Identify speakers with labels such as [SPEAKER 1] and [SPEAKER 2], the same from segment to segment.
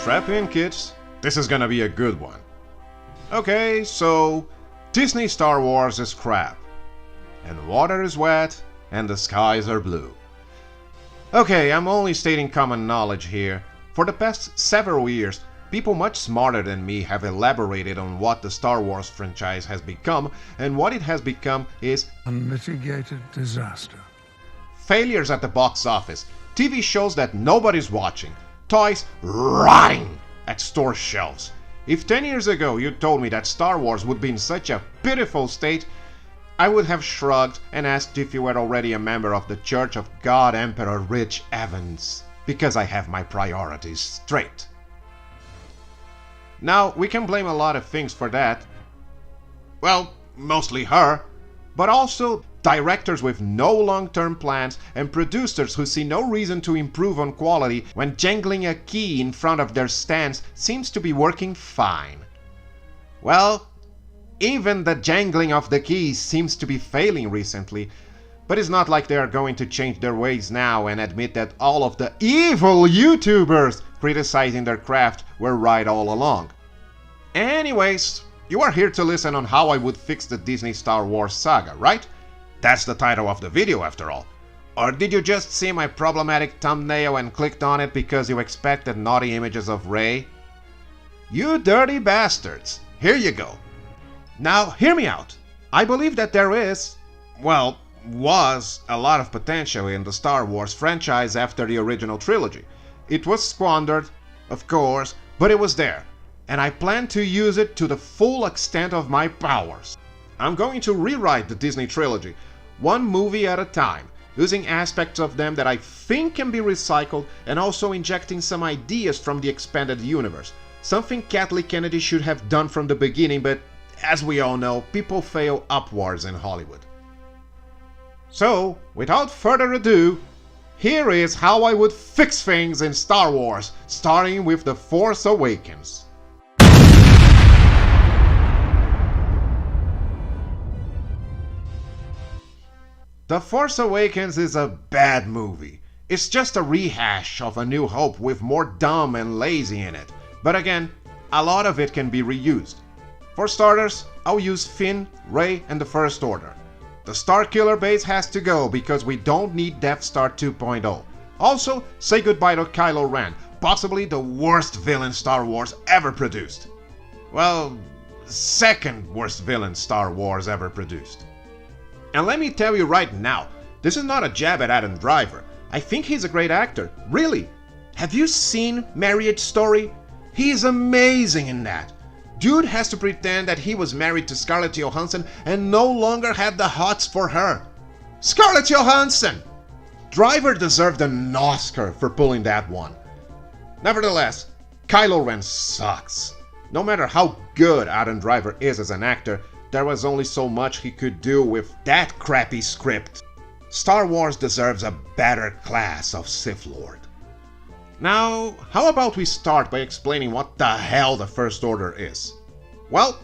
[SPEAKER 1] Strap in, kids. This is gonna be a good one. Okay, so Disney Star Wars is crap. And water is wet, and the skies are blue. Okay, I'm only stating common knowledge here. For the past several years, people much smarter than me have elaborated on what the Star Wars franchise has become, and what it has become is
[SPEAKER 2] unmitigated disaster.
[SPEAKER 1] Failures at the box office, TV shows that nobody's watching, toys rotting at store shelves. If 10 years ago you told me that Star Wars would be in such a pitiful state, I would have shrugged and asked if you were already a member of the Church of God Emperor Rich Evans, because I have my priorities straight. Now, we can blame a lot of things for that. Well, mostly her, but also directors with no long-term plans and producers who see no reason to improve on quality when jangling a key in front of their stands seems to be working fine. Well, even the jangling of the keys seems to be failing recently, but it's not like they are going to change their ways now and admit that all of the evil YouTubers criticizing their craft were right all along. Anyways, you are here to listen on how I would fix the Disney Star Wars saga, right? That's the title of the video after all. Or did you just see my problematic thumbnail and clicked on it because you expected naughty images of Rey? You dirty bastards! Here you go. Now, hear me out. I believe that there is, well, was a lot of potential in the Star Wars franchise after the original trilogy. It was squandered, of course, but it was there, and I plan to use it to the full extent of my powers. I'm going to rewrite the Disney trilogy, one movie at a time, using aspects of them that I think can be recycled and also injecting some ideas from the expanded universe, something Kathleen Kennedy should have done from the beginning, but as we all know, people fail upwards in Hollywood. So, without further ado, here is how I would fix things in Star Wars, starting with The Force Awakens. The Force Awakens is a bad movie. It's just a rehash of A New Hope with more dumb and lazy in it. But again, a lot of it can be reused. For starters, I'll use Finn, Rey, and the First Order. The Starkiller base has to go because we don't need Death Star 2.0. Also, say goodbye to Kylo Ren, possibly the worst villain Star Wars ever produced. Well, second worst villain Star Wars ever produced. And let me tell you right now, this is not a jab at Adam Driver. I think he's a great actor, really. Have you seen Marriage Story? He is amazing in that. Dude has to pretend that he was married to Scarlett Johansson and no longer had the hots for her. Scarlett Johansson! Driver deserved an Oscar for pulling that one. Nevertheless, Kylo Ren sucks. No matter how good Adam Driver is as an actor, there was only so much he could do with that crappy script. Star Wars deserves a better class of Sith Lord. Now, how about we start by explaining what the hell the First Order is? Well,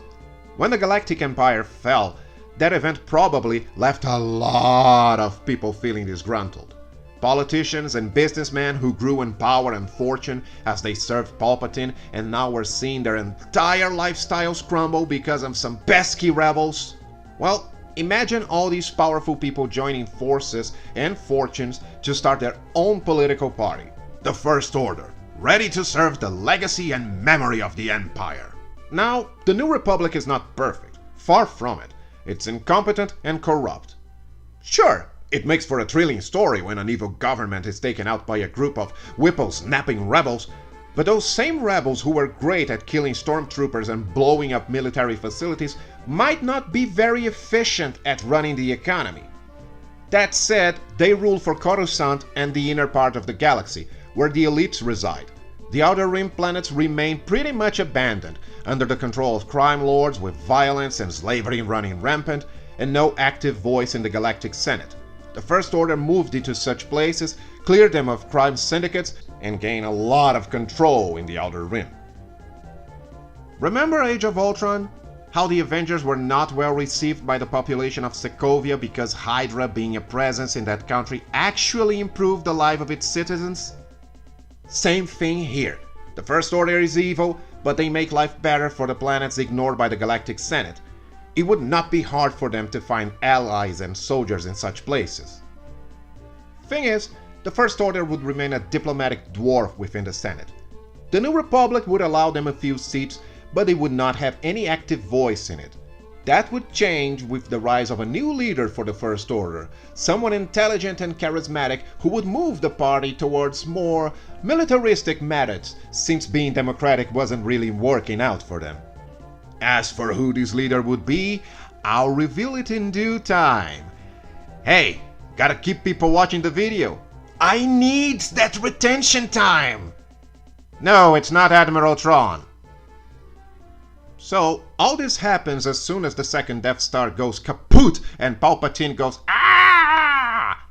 [SPEAKER 1] when the Galactic Empire fell, that event probably left a lot of people feeling disgruntled. Politicians and businessmen who grew in power and fortune as they served Palpatine and now were seeing their entire lifestyles crumble because of some pesky rebels. Well, imagine all these powerful people joining forces and fortunes to start their own political party, the First Order, ready to serve the legacy and memory of the Empire. Now, the New Republic is not perfect, far from it. It's incompetent and corrupt. Sure, it makes for a thrilling story when an evil government is taken out by a group of whipple-snapping rebels, but those same rebels who were great at killing stormtroopers and blowing up military facilities might not be very efficient at running the economy. That said, they rule for Coruscant and the inner part of the galaxy, where the elites reside. The Outer Rim planets remain pretty much abandoned, under the control of crime lords with violence and slavery running rampant, and no active voice in the Galactic Senate. The First Order moved into such places, cleared them of crime syndicates, and gained a lot of control in the Outer Rim. Remember Age of Ultron? How the Avengers were not well received by the population of Sokovia because Hydra being a presence in that country actually improved the life of its citizens? Same thing here. The First Order is evil, but they make life better for the planets ignored by the Galactic Senate. It would not be hard for them to find allies and soldiers in such places. Thing is, the First Order would remain a diplomatic dwarf within the Senate. The New Republic would allow them a few seats, but they would not have any active voice in it. That would change with the rise of a new leader for the First Order, someone intelligent and charismatic who would move the party towards more militaristic methods, since being democratic wasn't really working out for them. As for who this leader would be, I'll reveal it in due time. Hey, gotta keep people watching the video. I need that retention time! No, it's not Admiral Tron. So, all this happens as soon as the second Death Star goes kaput and Palpatine goes ah!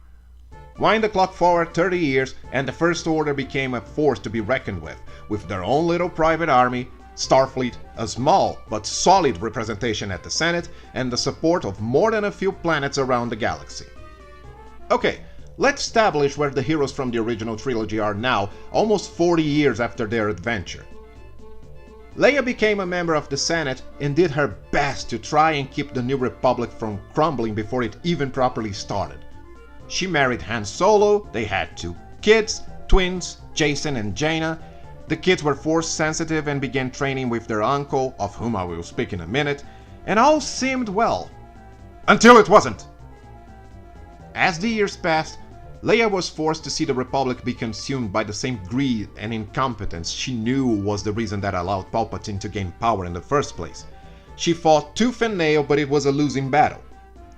[SPEAKER 1] Wind the clock forward 30 years and the First Order became a force to be reckoned with their own little private army, Starfleet, a small but solid representation at the Senate, and the support of more than a few planets around the galaxy. Okay, let's establish where the heroes from the original trilogy are now, almost 40 years after their adventure. Leia became a member of the Senate and did her best to try and keep the New Republic from crumbling before it even properly started. She married Han Solo, they had 2 kids, twins, Jason and Jaina. The kids were force sensitive and began training with their uncle, of whom I will speak in a minute, and all seemed well. Until it wasn't! As the years passed, Leia was forced to see the Republic be consumed by the same greed and incompetence she knew was the reason that allowed Palpatine to gain power in the first place. She fought tooth and nail, but it was a losing battle.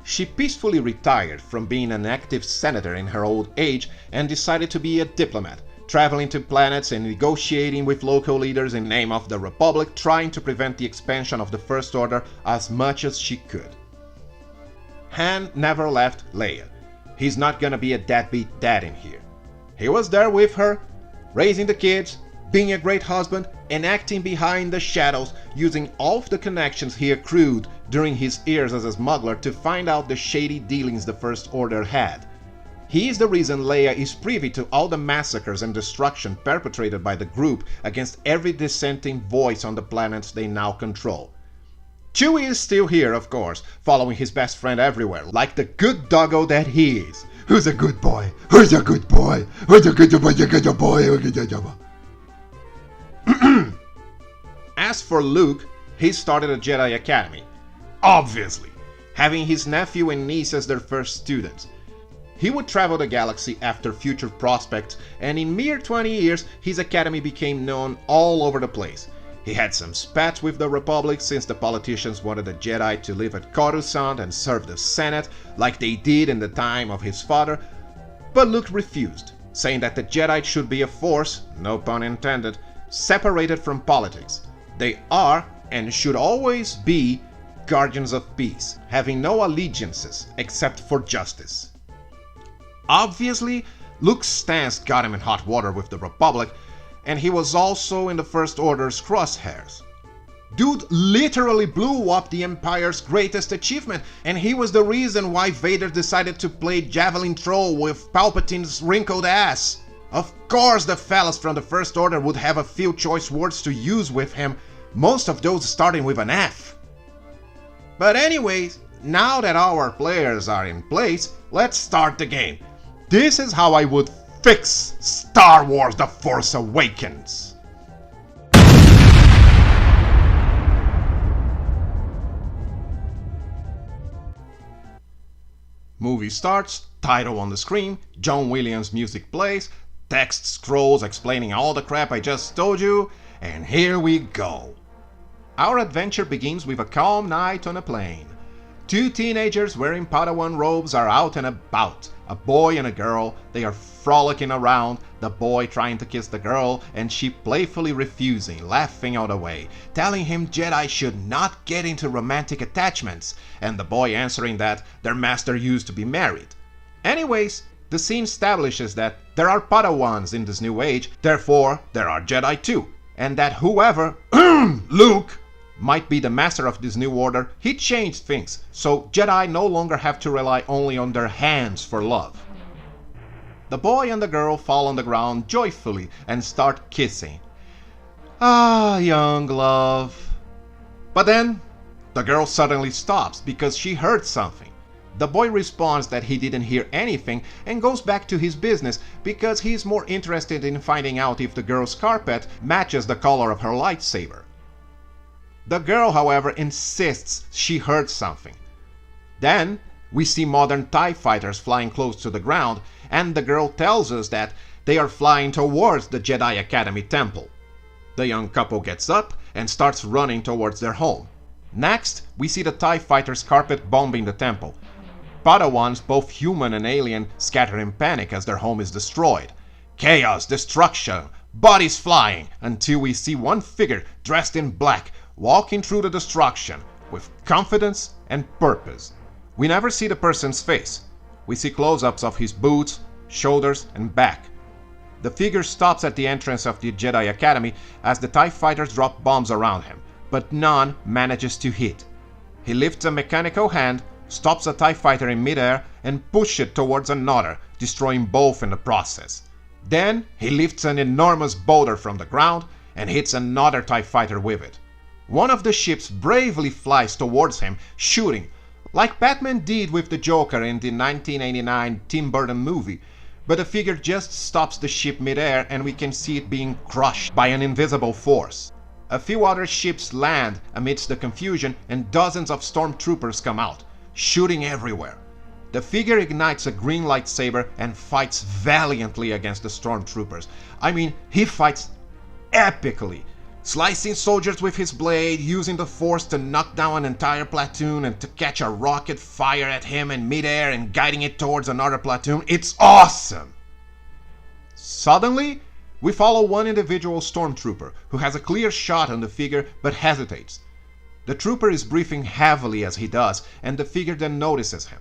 [SPEAKER 1] She peacefully retired from being an active senator in her old age and decided to be a diplomat, traveling to planets and negotiating with local leaders in name of the Republic, trying to prevent the expansion of the First Order as much as she could. Han never left Leia. He's not gonna be a deadbeat dad in here. He was there with her, raising the kids, being a great husband, and acting behind the shadows, using all of the connections he accrued during his years as a smuggler to find out the shady dealings the First Order had. He is the reason Leia is privy to all the massacres and destruction perpetrated by the group against every dissenting voice on the planets they now control. Chewie is still here, of course, following his best friend everywhere, like the good doggo that he is. Who's a good boy? Who's a good boy? Who's a good boy? Good boy? As for Luke, he started a Jedi Academy. Obviously, having his nephew and niece as their first students. He would travel the galaxy after future prospects, and in mere 20 years, his academy became known all over the place. He had some spats with the Republic since the politicians wanted the Jedi to live at Coruscant and serve the Senate like they did in the time of his father, but Luke refused, saying that the Jedi should be a force, no pun intended, separated from politics. They are, and should always be, guardians of peace, having no allegiances except for justice. Obviously, Luke's stance got him in hot water with the Republic, and he was also in the First Order's crosshairs. Dude literally blew up the Empire's greatest achievement, and he was the reason why Vader decided to play javelin throw with Palpatine's wrinkled ass. Of course the fellas from the First Order would have a few choice words to use with him, most of those starting with an F. But anyways, now that our players are in place, let's start the game. This is how I would fix Star Wars The Force Awakens. Movie starts, title on the screen, John Williams music plays, text scrolls explaining all the crap I just told you, and here we go. Our adventure begins with a calm night on a plane. 2 teenagers wearing Padawan robes are out and about. A boy and a girl. They are frolicking around, the boy trying to kiss the girl and she playfully refusing, laughing all the way, telling him Jedi should not get into romantic attachments, and the boy answering that their master used to be married. Anyways, the scene establishes that there are Padawans in this new age, therefore there are Jedi too, and that whoever, Luke, might be the master of this new order, he changed things, so Jedi no longer have to rely only on their hands for love. The boy and the girl fall on the ground joyfully and start kissing. Ah, young love. But then, the girl suddenly stops because she heard something. The boy responds that he didn't hear anything and goes back to his business because he's more interested in finding out if the girl's carpet matches the color of her lightsaber. The girl, however, insists she heard something. Then, we see modern TIE fighters flying close to the ground, and the girl tells us that they are flying towards the Jedi Academy temple. The young couple gets up and starts running towards their home. Next, we see the TIE fighters carpet bombing the temple. Padawans, both human and alien, scatter in panic as their home is destroyed. Chaos, destruction, bodies flying, until we see one figure dressed in black walking through the destruction with confidence and purpose. We never see the person's face. We see close-ups of his boots, shoulders, and back. The figure stops at the entrance of the Jedi Academy as the TIE fighters drop bombs around him, but none manages to hit. He lifts a mechanical hand, stops a TIE fighter in midair, and pushes it towards another, destroying both in the process. Then he lifts an enormous boulder from the ground and hits another TIE fighter with it. One of the ships bravely flies towards him, shooting, like Batman did with the Joker in the 1989 Tim Burton movie, but the figure just stops the ship midair and we can see it being crushed by an invisible force. A few other ships land amidst the confusion and dozens of stormtroopers come out, shooting everywhere. The figure ignites a green lightsaber and fights valiantly against the stormtroopers. I mean, he fights epically, slicing soldiers with his blade, using the force to knock down an entire platoon and to catch a rocket fire at him in midair and guiding it towards another platoon. It's awesome! Suddenly, we follow one individual stormtrooper who has a clear shot on the figure but hesitates. The trooper is breathing heavily as he does, and the figure then notices him.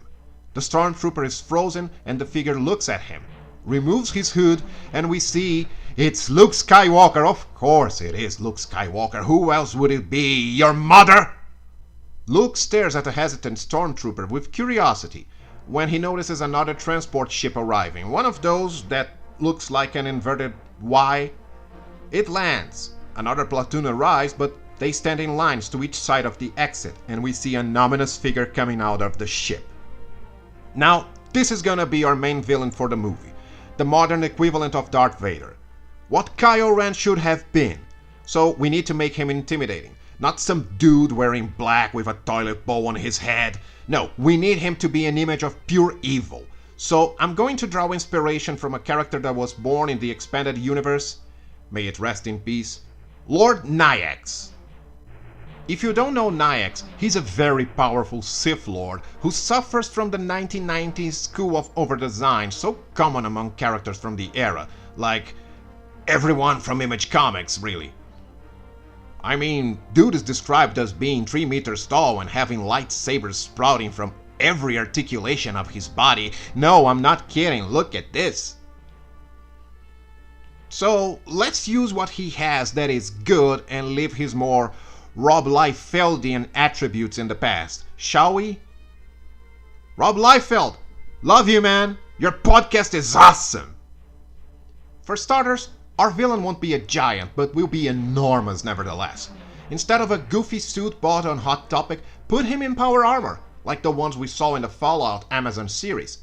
[SPEAKER 1] The stormtrooper is frozen and the figure looks at him, removes his hood, and we see it's Luke Skywalker. Of course it is Luke Skywalker. Who else would it be? Your mother? Luke stares at the hesitant stormtrooper with curiosity when he notices another transport ship arriving, one of those that looks like an inverted Y. It lands. Another platoon arrives, but they stand in lines to each side of the exit, and we see an ominous figure coming out of the ship. Now, this is gonna be our main villain for the movie, the modern equivalent of Darth Vader. What Kylo Ren should have been. So we need to make him intimidating, not some dude wearing black with a toilet bowl on his head. No, we need him to be an image of pure evil. So I'm going to draw inspiration from a character that was born in the expanded universe, may it rest in peace, Lord Nayax. If you don't know Nayax, he's a very powerful Sith Lord who suffers from the 1990s school of overdesign so common among characters from the era, like everyone from Image Comics, really. I mean, dude is described as being 3 meters tall and having lightsabers sprouting from every articulation of his body. No, I'm not kidding, look at this. So let's use what he has that is good and leave his more Rob Liefeldian attributes in the past, shall we? Rob Liefeld, love you, man. Your podcast is awesome. For starters, our villain won't be a giant, but will be enormous nevertheless. Instead of a goofy suit bought on Hot Topic, put him in power armor, like the ones we saw in the Fallout Amazon series.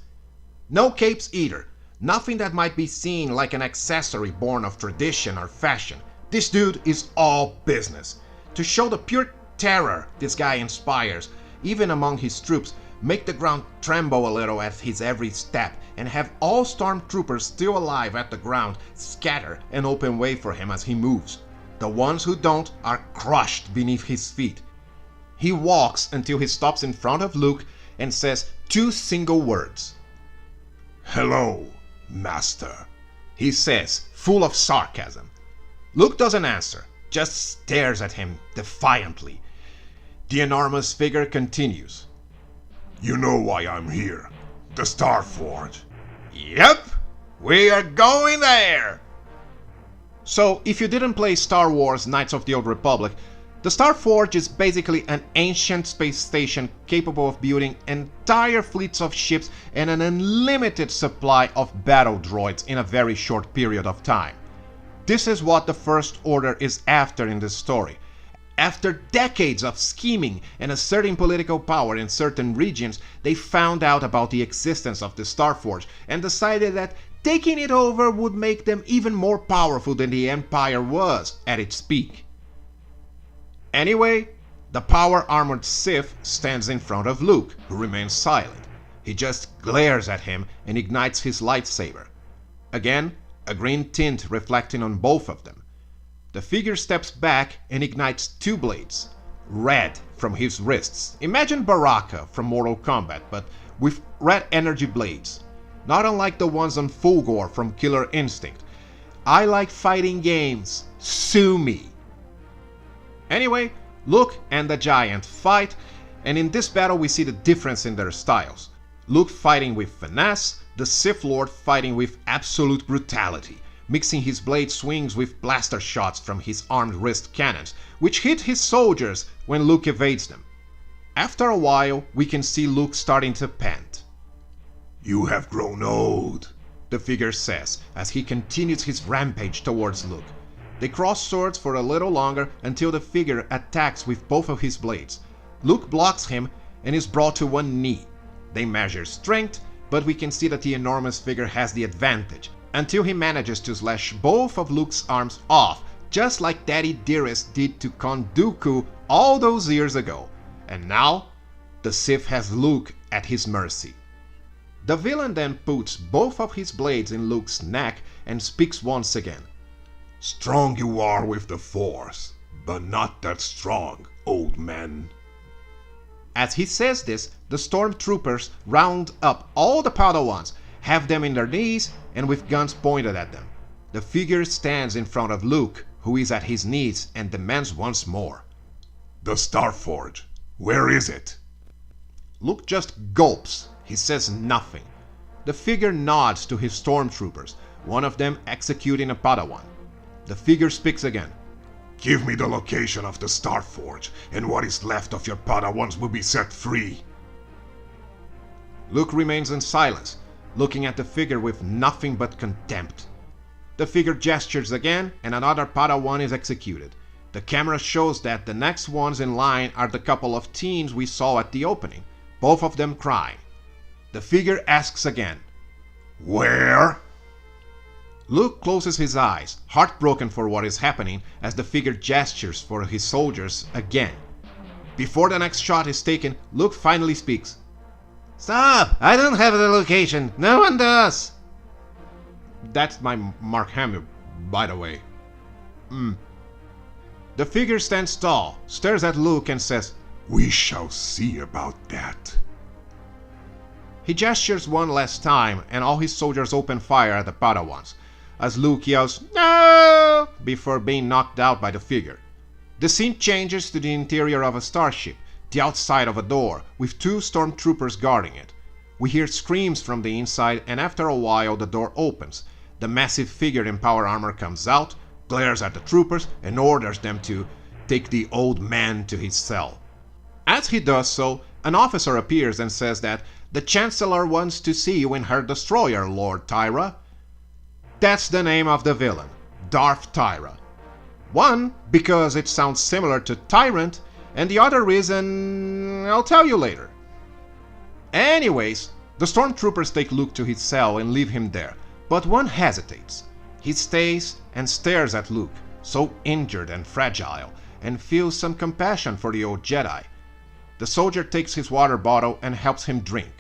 [SPEAKER 1] No capes either, nothing that might be seen like an accessory born of tradition or fashion. This dude is all business. To show the pure terror this guy inspires, even among his troops, make the ground tremble a little at his every step, and have all stormtroopers still alive at the ground scatter and open way for him as he moves. The ones who don't are crushed beneath his feet. He walks until he stops in front of Luke and says 2 single words. "Hello, Master," he says, full of sarcasm. Luke doesn't answer, just stares at him defiantly. The enormous figure continues. "You know why I'm here. The Star Forge." Yep, we are going there! So, if you didn't play Star Wars Knights of the Old Republic, the Star Forge is basically an ancient space station capable of building entire fleets of ships and an unlimited supply of battle droids in a very short period of time. This is what the First Order is after in this story. After decades of scheming and asserting political power in certain regions, they found out about the existence of the Starforge and decided that taking it over would make them even more powerful than the Empire was at its peak. Anyway, the power-armored Sith stands in front of Luke, who remains silent. He just glares at him and ignites his lightsaber. Again, a green tint reflecting on both of them. The figure steps back and ignites two blades, red from his wrists. Imagine Baraka from Mortal Kombat, but with red energy blades. Not unlike the ones on Fulgor from Killer Instinct. I like fighting games. Sue me. Anyway, Luke and the giant fight, and in this battle we see the difference in their styles. Luke fighting with finesse, the Sith Lord fighting with absolute brutality, mixing his blade swings with blaster shots from his armed wrist cannons, which hit his soldiers when Luke evades them. After a while, we can see Luke starting to pant.
[SPEAKER 3] "You have grown old,"
[SPEAKER 1] the figure says as he continues his rampage towards Luke. They cross swords for a little longer until the figure attacks with both of his blades. Luke blocks him and is brought to one knee. They measure strength, but we can see that the enormous figure has the advantage, until he manages to slash both of Luke's arms off, just like Daddy Dearest did to Count Dooku all those years ago. And now, the Sith has Luke at his mercy. The villain then puts both of his blades in Luke's neck and speaks once again.
[SPEAKER 3] "Strong you are with the Force, but not that strong, old man."
[SPEAKER 1] As he says this, the stormtroopers round up all the Padawans, have them in their knees, and with guns pointed at them. The figure stands in front of Luke, who is at his knees, and demands once more.
[SPEAKER 3] "The Starforge, where is it?"
[SPEAKER 1] Luke just gulps. He says nothing. The figure nods to his stormtroopers, one of them executing a Padawan. The figure speaks again.
[SPEAKER 3] "Give me the location of the Starforge, and what is left of your Padawans will be set free."
[SPEAKER 1] Luke remains in silence, looking at the figure with nothing but contempt. The figure gestures again, and another Padawan is executed. The camera shows that the next ones in line are the couple of teens we saw at the opening, both of them crying. The figure asks again,
[SPEAKER 3] "Where?"
[SPEAKER 1] Luke closes his eyes, heartbroken for what is happening, as the figure gestures for his soldiers again. Before the next shot is taken, Luke finally speaks. "Stop! I don't have the location. No one does!" That's my Mark Hamill, by the way. The figure stands tall, stares at Luke and says,
[SPEAKER 3] "We shall see about that."
[SPEAKER 1] He gestures one last time, and all his soldiers open fire at the Padawans, as Luke yells, "No!" before being knocked out by the figure. The scene changes to the interior of a starship, the outside of a door, with two stormtroopers guarding it. We hear screams from the inside, and after a while the door opens. The massive figure in power armor comes out, glares at the troopers, and orders them to take the old man to his cell. As he does so, an officer appears and says that the Chancellor wants to see you in her destroyer, Lord Tyra. That's the name of the villain, Darth Tyra. One, because it sounds similar to Tyrant, and the other reason I'll tell you later. Anyways, the stormtroopers take Luke to his cell and leave him there, but one hesitates. He stays and stares at Luke, so injured and fragile, and feels some compassion for the old Jedi. The soldier takes his water bottle and helps him drink.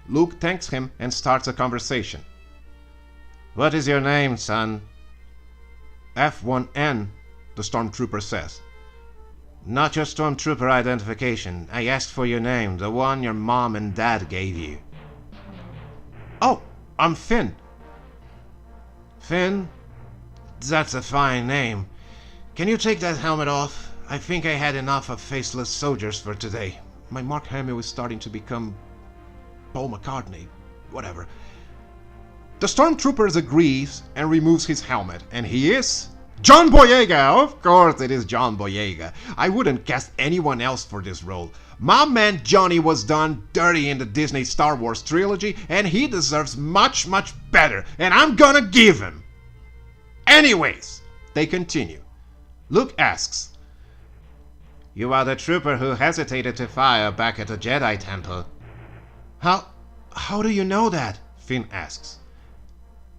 [SPEAKER 1] Luke thanks him and starts a conversation. "What is your name, son?" "F1N, the stormtrooper says. "Not your stormtrooper identification. I asked for your name, the one your mom and dad gave you." "Oh, I'm Finn." "Finn? That's a fine name. Can you take that helmet off? I think I had enough of faceless soldiers for today. My Mark Hamill is starting to become Paul McCartney. Whatever." The stormtrooper agrees and removes his helmet, and he is John Boyega! Of course it is John Boyega. I wouldn't cast anyone else for this role. My man Johnny was done dirty in the Disney Star Wars trilogy, and he deserves much, much better, and I'm gonna give him. Anyways, They continue. Luke asks, "You are the trooper who hesitated to fire back at the Jedi Temple." How do you know that?" Finn asks.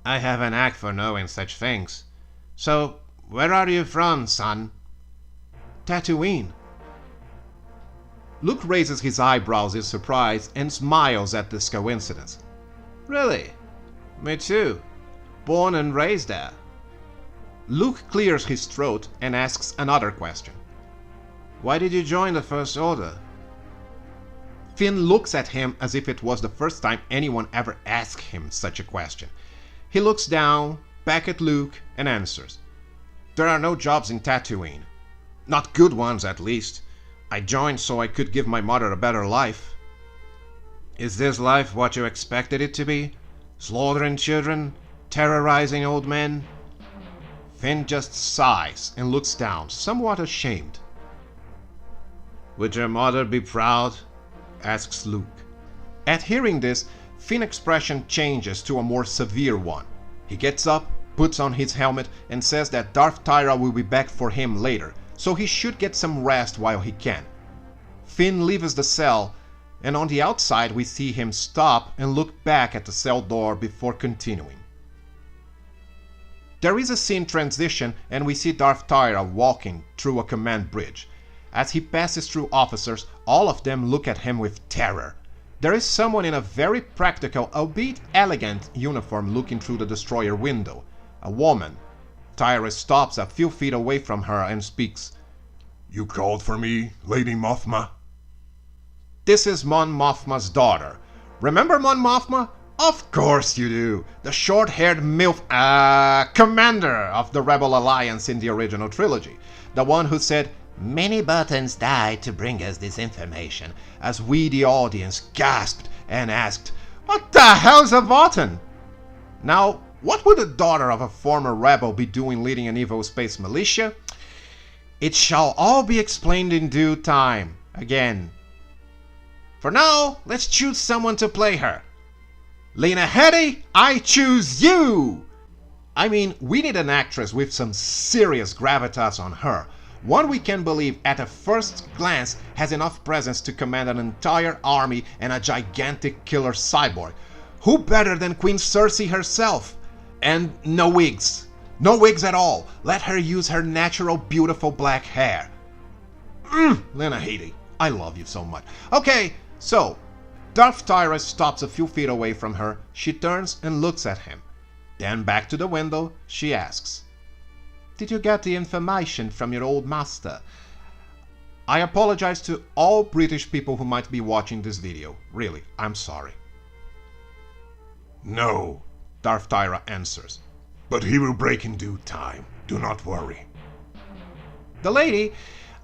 [SPEAKER 1] "I have an knack for knowing such things. So, where are you from, son?" "Tatooine." Luke raises his eyebrows in surprise and smiles at this coincidence. "Really? Me too. Born and raised there." Luke clears his throat and asks another question. "Why did you join the First Order?" Finn looks at him as if it was the first time anyone ever asked him such a question. He looks down, back at Luke, and answers. "There are no jobs in Tatooine. Not good ones, at least. I joined so I could give my mother a better life." "Is this life what you expected it to be? Slaughtering children? Terrorizing old men?" Finn just sighs and looks down, somewhat ashamed. "Would your mother be proud?" asks Luke. At hearing this, Finn's expression changes to a more severe one. He gets up, puts on his helmet, and says that Darth Tyra will be back for him later, so he should get some rest while he can. Finn leaves the cell, and on the outside we see him stop and look back at the cell door before continuing. There is a scene transition and we see Darth Tyra walking through a command bridge. As he passes through officers, all of them look at him with terror. There is someone in a very practical, albeit elegant, uniform looking through the destroyer window. A woman. Tyra stops a few feet away from her and speaks.
[SPEAKER 3] "You called for me, Lady Mothma?"
[SPEAKER 1] This is Mon Mothma's daughter. Remember Mon Mothma? Of course you do! The short-haired MILF, commander of the Rebel Alliance in the original trilogy. The one who said, "Many Buttons died to bring us this information," as we, the audience, gasped and asked, "What the hell's a button?" Now, what would the daughter of a former rebel be doing leading an evil space militia? It shall all be explained in due time, again. For now, let's choose someone to play her. Lena Headey, I choose you! I mean, we need an actress with some serious gravitas on her. One we can believe at a first glance has enough presence to command an entire army and a gigantic killer cyborg. Who better than Queen Cersei herself? And no wigs. No wigs at all. Let her use her natural beautiful black hair. Lena Headey, I love you so much. Okay, so Darth Tyra stops a few feet away from her. She turns and looks at him. Then back to the window, she asks, "Did you get the information from your old master?" I apologize to all British people who might be watching this video. Really, I'm sorry.
[SPEAKER 3] "No,"
[SPEAKER 1] Darth Tyra answers.
[SPEAKER 3] "but he will break in due time. Do not worry."
[SPEAKER 1] The lady,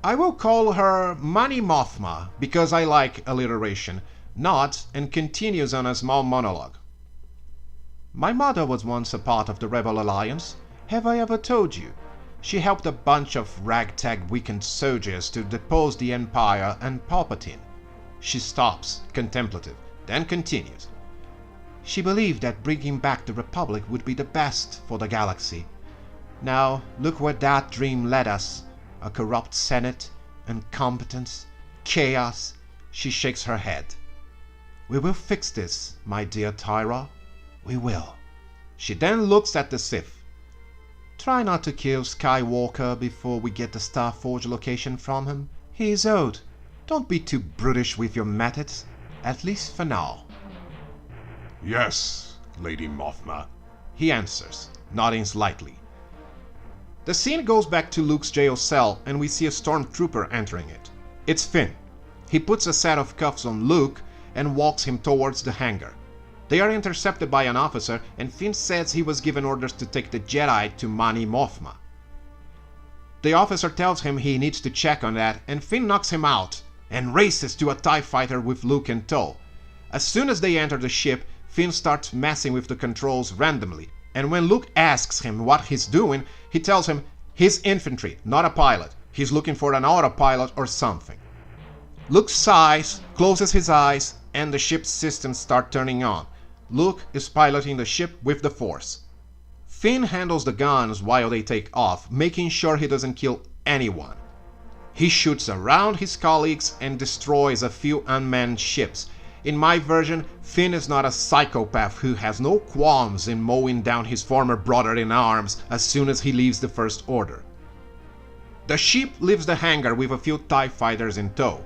[SPEAKER 1] I will call her Mani Mothma because I like alliteration, nods and continues on a small monologue. "My mother was once a part of the Rebel Alliance. Have I ever told you? She helped a bunch of ragtag weakened soldiers to depose the Empire and Palpatine." She stops, contemplative, then continues. "She believed that bringing back the Republic would be the best for the galaxy. Now, look where that dream led us. A corrupt Senate, incompetence, chaos." She shakes her head. "We will fix this, my dear Tyra. We will." She then looks at the Sith. "Try not to kill Skywalker before we get the Starforge location from him. He is old. Don't be too brutish with your methods, at least for now."
[SPEAKER 3] "Yes, Lady Mothma,"
[SPEAKER 1] he answers, nodding slightly. The scene goes back to Luke's jail cell and we see a stormtrooper entering it. It's Finn. He puts a set of cuffs on Luke and walks him towards the hangar. They are intercepted by an officer and Finn says he was given orders to take the Jedi to Mani Mothma. The officer tells him he needs to check on that and Finn knocks him out and races to a TIE fighter with Luke in tow. As soon as they enter the ship, Finn starts messing with the controls randomly, and when Luke asks him what he's doing, he tells him he's infantry, not a pilot. He's looking for an autopilot or something. Luke sighs, closes his eyes, and the ship's systems start turning on. Luke is piloting the ship with the Force. Finn handles the guns while they take off, making sure he doesn't kill anyone. He shoots around his colleagues and destroys a few unmanned ships. In my version, Finn is not a psychopath who has no qualms in mowing down his former brother-in-arms as soon as he leaves the First Order. The ship leaves the hangar with a few TIE fighters in tow.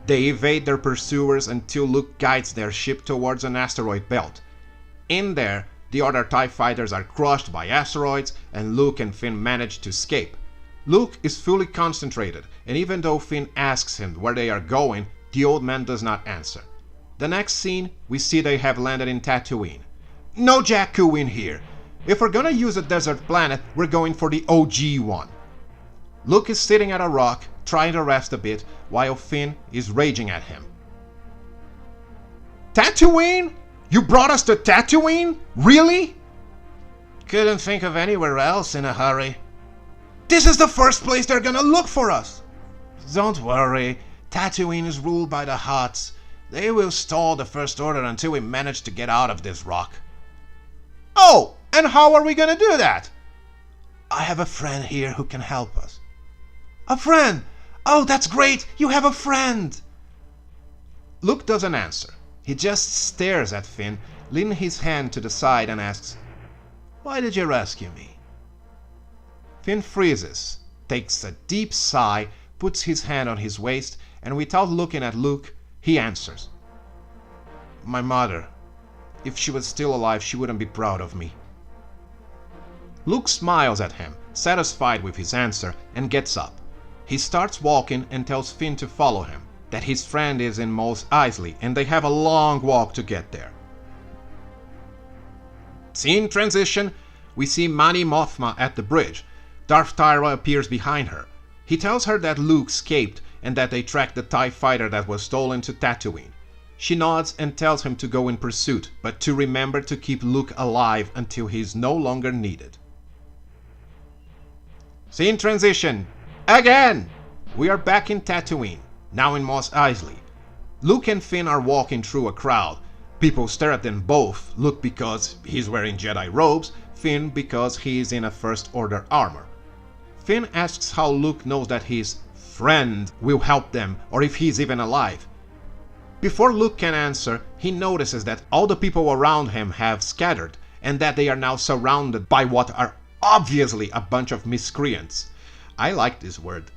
[SPEAKER 1] They evade their pursuers until Luke guides their ship towards an asteroid belt. In there, the other TIE fighters are crushed by asteroids and Luke and Finn manage to escape. Luke is fully concentrated, and even though Finn asks him where they are going, the old man does not answer. The next scene, we see they have landed in Tatooine. No Jakku in here. If we're gonna use a desert planet, we're going for the OG one. Luke is sitting at a rock, trying to rest a bit, while Finn is raging at him. Tatooine? You brought us to Tatooine? Really? Couldn't think of anywhere else in a hurry. This is the first place they're gonna look for us. Don't worry, Tatooine is ruled by the Hutts. They will stall the First Order until we manage to get out of this rock. Oh, and how are we gonna do that? I have a friend here who can help us. A friend? Oh, that's great! You have a friend! Luke doesn't answer. He just stares at Finn, leaning his hand to the side and asks, "Why did you rescue me?" Finn freezes, takes a deep sigh, puts his hand on his waist, and without looking at Luke, he answers, "My mother. If she was still alive, she wouldn't be proud of me." Luke smiles at him, satisfied with his answer, and gets up. He starts walking and tells Finn to follow him, that his friend is in Mos Eisley and they have a long walk to get there. Scene transition, we see Mani Mothma at the bridge. Darth Tyra appears behind her. He tells her that Luke escaped and that they tracked the TIE fighter that was stolen to Tatooine. She nods and tells him to go in pursuit, but to remember to keep Luke alive until he is no longer needed. Scene transition. Again! We are back in Tatooine, now in Mos Eisley. Luke and Finn are walking through a crowd. People stare at them both, Luke because he's wearing Jedi robes, Finn because he is in a First Order armor. Finn asks how Luke knows that his friend will help them or if he's even alive. Before Luke can answer, he notices that all the people around him have scattered and that they are now surrounded by what are obviously a bunch of miscreants. I like this word.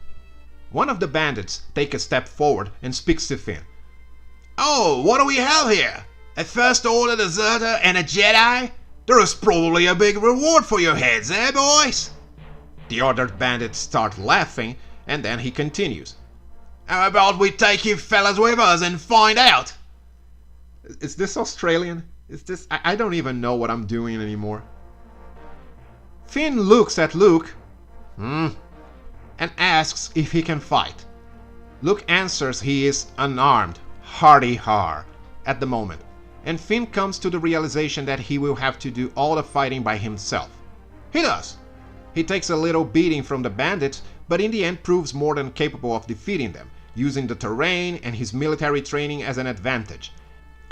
[SPEAKER 1] One of the bandits takes a step forward and speaks to Finn. "Oh, what do we have here? A First Order deserter and a Jedi? There is probably a big reward for your heads, eh, boys?" The other bandits start laughing, and then he continues. "How about we take you fellas with us and find out?" Is this Australian? Is this... I don't even know what I'm doing anymore. Finn looks at Luke and asks if he can fight. Luke answers he is unarmed, hardy har, at the moment, and Finn comes to the realization that he will have to do all the fighting by himself. He does. He takes a little beating from the bandits, but in the end proves more than capable of defeating them, using the terrain and his military training as an advantage.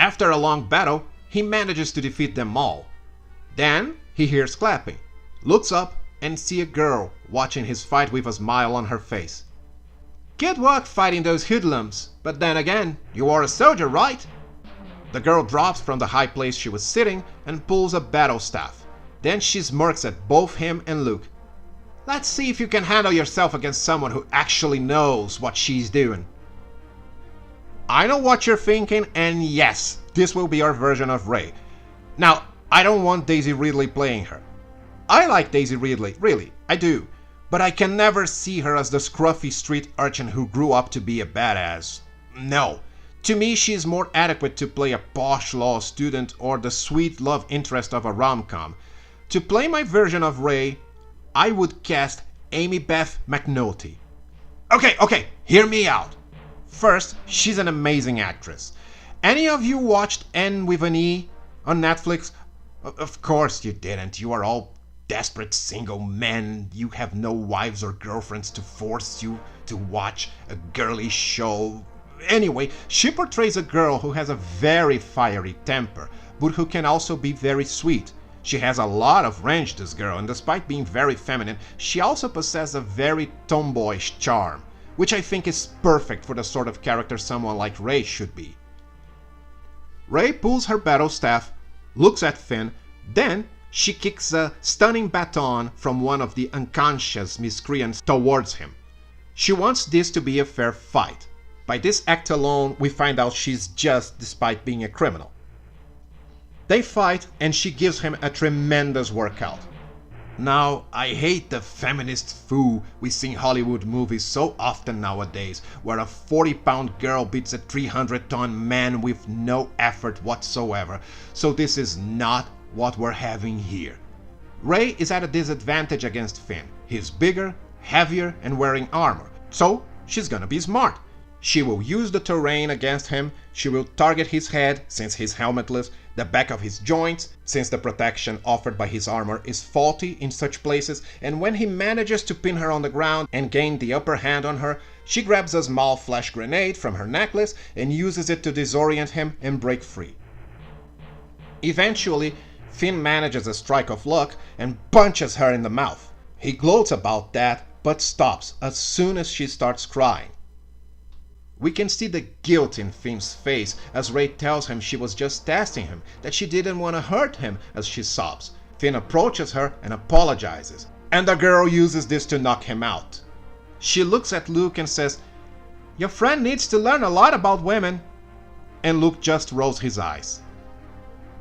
[SPEAKER 1] After a long battle, he manages to defeat them all. Then he hears clapping, looks up, and sees a girl watching his fight with a smile on her face. "Good work fighting those hoodlums, but then again, you are a soldier, right?" The girl drops from the high place she was sitting and pulls a battle staff. Then she smirks at both him and Luke. "Let's see if you can handle yourself against someone who actually knows what she's doing." I know what you're thinking, and yes, this will be our version of Rey. Now, I don't want Daisy Ridley playing her. I like Daisy Ridley, really, I do, but I can never see her as the scruffy street urchin who grew up to be a badass. No, to me she is more adequate to play a posh law student or the sweet love interest of a rom-com. To play my version of Rey, I would cast Amy Beth McNulty. Okay, hear me out. First, she's an amazing actress. Any of you watched N with an E on Netflix? Of course you didn't, you are all desperate single men. You have no wives or girlfriends to force you to watch a girly show. Anyway, she portrays a girl who has a very fiery temper, but who can also be very sweet. She has a lot of range, this girl, and despite being very feminine, she also possesses a very tomboyish charm, which I think is perfect for the sort of character someone like Rey should be. Rey pulls her battle staff, looks at Finn, then she kicks a stunning baton from one of the unconscious miscreants towards him. She wants this to be a fair fight. By this act alone, we find out she's just despite being a criminal. They fight and she gives him a tremendous workout. Now, I hate the feminist foo we see in Hollywood movies so often nowadays, where a 40-pound girl beats a 300-ton man with no effort whatsoever, so this is not what we're having here. Rey is at a disadvantage against Finn. He's bigger, heavier, and wearing armor, so she's gonna be smart. She will use the terrain against him, she will target his head, since he's helmetless, the back of his joints, since the protection offered by his armor is faulty in such places, and when he manages to pin her on the ground and gain the upper hand on her, she grabs a small flash grenade from her necklace and uses it to disorient him and break free. Eventually, Finn manages a strike of luck and punches her in the mouth. He gloats about that, but stops as soon as she starts crying. We can see the guilt in Finn's face as Rey tells him she was just testing him, that she didn't want to hurt him as she sobs. Finn approaches her and apologizes, and the girl uses this to knock him out. She looks at Luke and says, "Your friend needs to learn a lot about women." And Luke just rolls his eyes.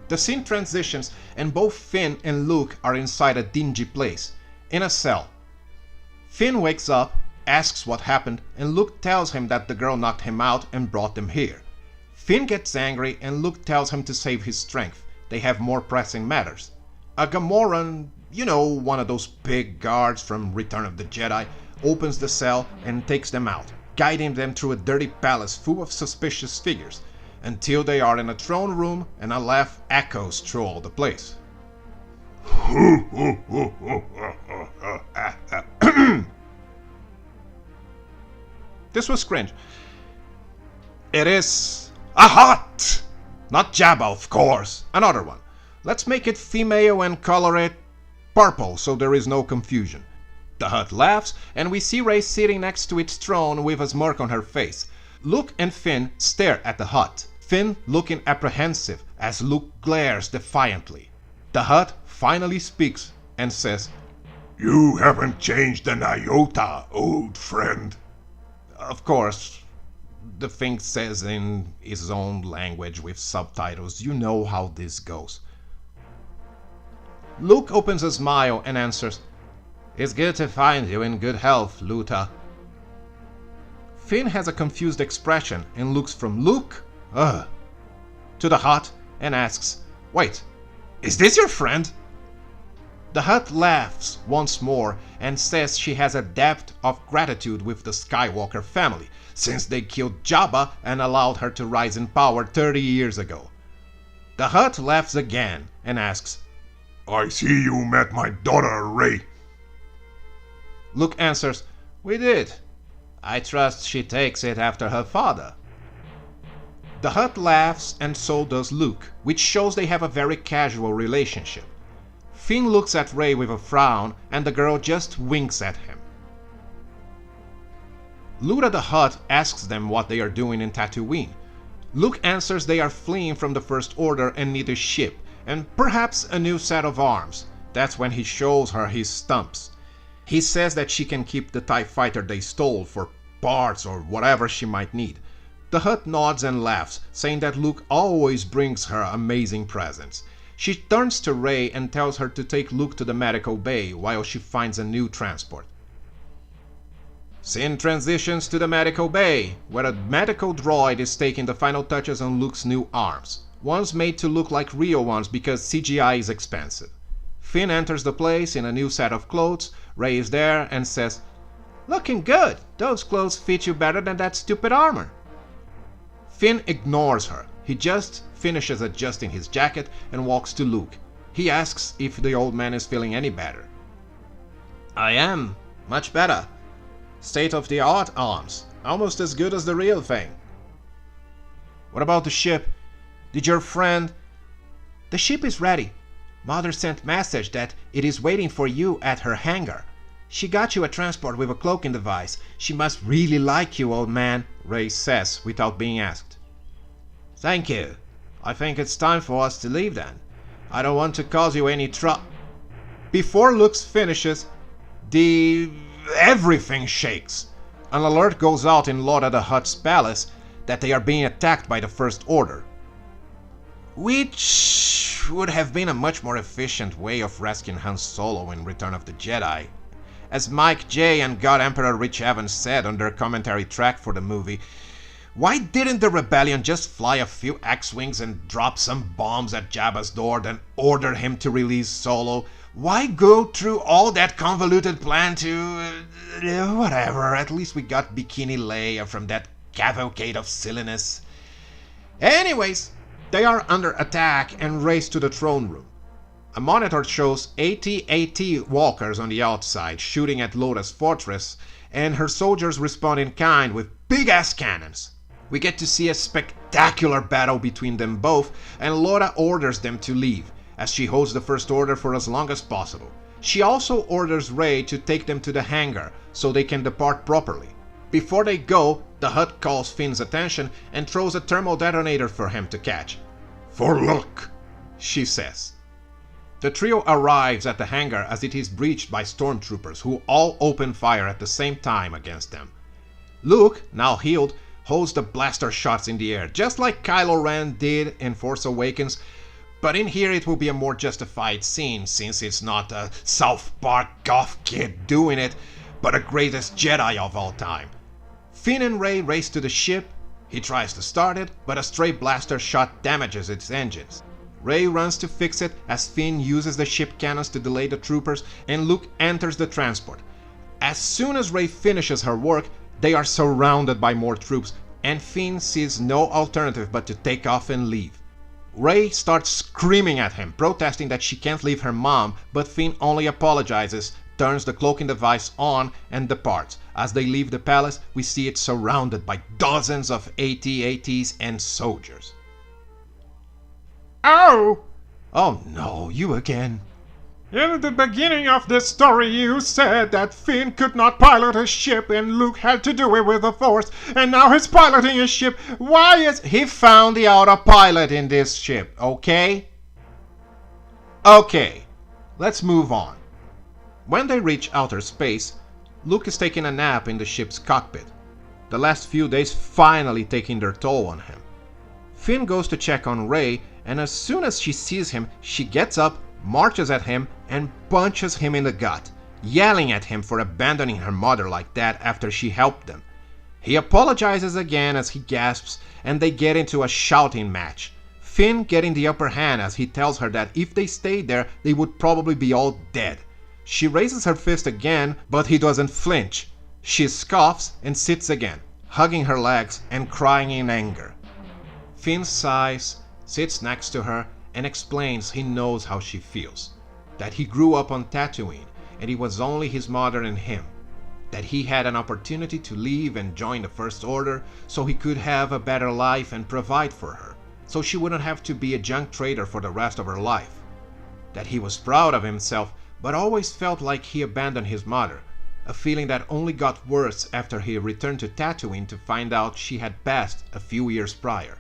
[SPEAKER 1] The scene transitions and both Finn and Luke are inside a dingy place, in a cell. Finn wakes up, asks what happened, and Luke tells him that the girl knocked him out and brought them here. Finn gets angry and Luke tells him to save his strength. They have more pressing matters. A Gamoran, one of those big guards from Return of the Jedi, opens the cell and takes them out, guiding them through a dirty palace full of suspicious figures, until they are in a throne room and a laugh echoes through all the place. This was cringe. It is a hut! Not Jabba, of course. Another one. Let's make it female and color it purple so there is no confusion. The hut laughs, and we see Rey sitting next to its throne with a smirk on her face. Luke and Finn stare at the hut, Finn looking apprehensive as Luke glares defiantly. The hut finally speaks and says,
[SPEAKER 3] "You haven't changed an iota, old friend."
[SPEAKER 1] Of course, the thing says in his own language with subtitles. You know how this goes. Luke opens a smile and answers, "It's good to find you in good health, Luta." Finn has a confused expression and looks from Luke, to the hut and asks, "Wait, is this your friend?" The hut laughs once more and says she has a debt of gratitude with the Skywalker family, since they killed Jabba and allowed her to rise in power 30 years ago. The hut laughs again and asks,
[SPEAKER 3] "I see you met my daughter, Rey."
[SPEAKER 1] Luke answers, "We did. I trust she takes it after her father." The hut laughs and so does Luke, which shows they have a very casual relationship. Finn looks at Rey with a frown, and the girl just winks at him. Luta the Hutt asks them what they are doing in Tatooine. Luke answers they are fleeing from the First Order and need a ship, and perhaps a new set of arms. That's when he shows her his stumps. He says that she can keep the TIE fighter they stole for parts or whatever she might need. The Hutt nods and laughs, saying that Luke always brings her amazing presents. She turns to Rey and tells her to take Luke to the medical bay while she finds a new transport. Scene transitions to the medical bay, where a medical droid is taking the final touches on Luke's new arms. Ones made to look like real ones because CGI is expensive. Finn enters the place in a new set of clothes. Rey is there and says, "Looking good. Those clothes fit you better than that stupid armor." Finn ignores her. He just finishes adjusting his jacket and walks to Luke. He asks if the old man is feeling any better. "I am. Much better. State-of-the-art arms. Almost as good as the real thing." "What about the ship? Did your friend—" "The ship is ready. Mother sent message that it is waiting for you at her hangar. She got you a transport with a cloaking device. She must really like you, old man, Rey says without being asked. Thank you. I think it's time for us to leave then. I don't want to cause you any trouble. Before Luke finishes, everything shakes. An alert goes out in Lord of the Hutt's palace that they are being attacked by the First Order. Which would have been a much more efficient way of rescuing Han Solo in Return of the Jedi. As Mike J and God Emperor Rich Evans said on their commentary track for the movie, why didn't the rebellion just fly a few X-Wings and drop some bombs at Jabba's door, then order him to release Solo? Why go through all that convoluted plan to... whatever, at least we got Bikini Leia from that cavalcade of silliness. Anyways, they are under attack and race to the throne room. A monitor shows AT-AT walkers on the outside shooting at Loda's fortress, and her soldiers respond in kind with big-ass cannons. We get to see a spectacular battle between them both, and Loda orders them to leave, as she holds the First Order for as long as possible. She also orders Rey to take them to the hangar, so they can depart properly. Before they go, the Hutt calls Finn's attention and throws a thermal detonator for him to catch.
[SPEAKER 3] For luck,
[SPEAKER 1] she says. The trio arrives at the hangar as it is breached by stormtroopers who all open fire at the same time against them. Luke, now healed, holds the blaster shots in the air, just like Kylo Ren did in Force Awakens, but in here it will be a more justified scene since it's not a South Park goth kid doing it, but the greatest Jedi of all time. Finn and Rey race to the ship. He tries to start it, but a stray blaster shot damages its engines. Rey runs to fix it as Finn uses the ship cannons to delay the troopers, and Luke enters the transport. As soon as Rey finishes her work, they are surrounded by more troops, and Finn sees no alternative but to take off and leave. Rey starts screaming at him, protesting that she can't leave her mom, but Finn only apologizes, turns the cloaking device on, and departs. As they leave the palace, we see it surrounded by dozens of AT-ATs and soldiers.
[SPEAKER 4] Oh!
[SPEAKER 1] Oh no, you again.
[SPEAKER 4] In the beginning of this story you said that Finn could not pilot a ship and Luke had to do it with the Force, and now he's piloting a ship. Why is...
[SPEAKER 1] He found the autopilot in this ship, okay? Okay, let's move on. When they reach outer space, Luke is taking a nap in the ship's cockpit. The last few days finally taking their toll on him. Finn goes to check on Rey, and as soon as she sees him, she gets up, marches at him, and punches him in the gut, yelling at him for abandoning her mother like that after she helped them. He apologizes again as he gasps, and they get into a shouting match. Finn getting the upper hand as he tells her that if they stayed there, they would probably be all dead. She raises her fist again, but he doesn't flinch. She scoffs and sits again, hugging her legs and crying in anger. Finn sighs, sits next to her, and explains he knows how she feels. That he grew up on Tatooine, and it was only his mother and him. That he had an opportunity to leave and join the First Order so he could have a better life and provide for her, so she wouldn't have to be a junk trader for the rest of her life. That he was proud of himself, but always felt like he abandoned his mother, a feeling that only got worse after he returned to Tatooine to find out she had passed a few years prior.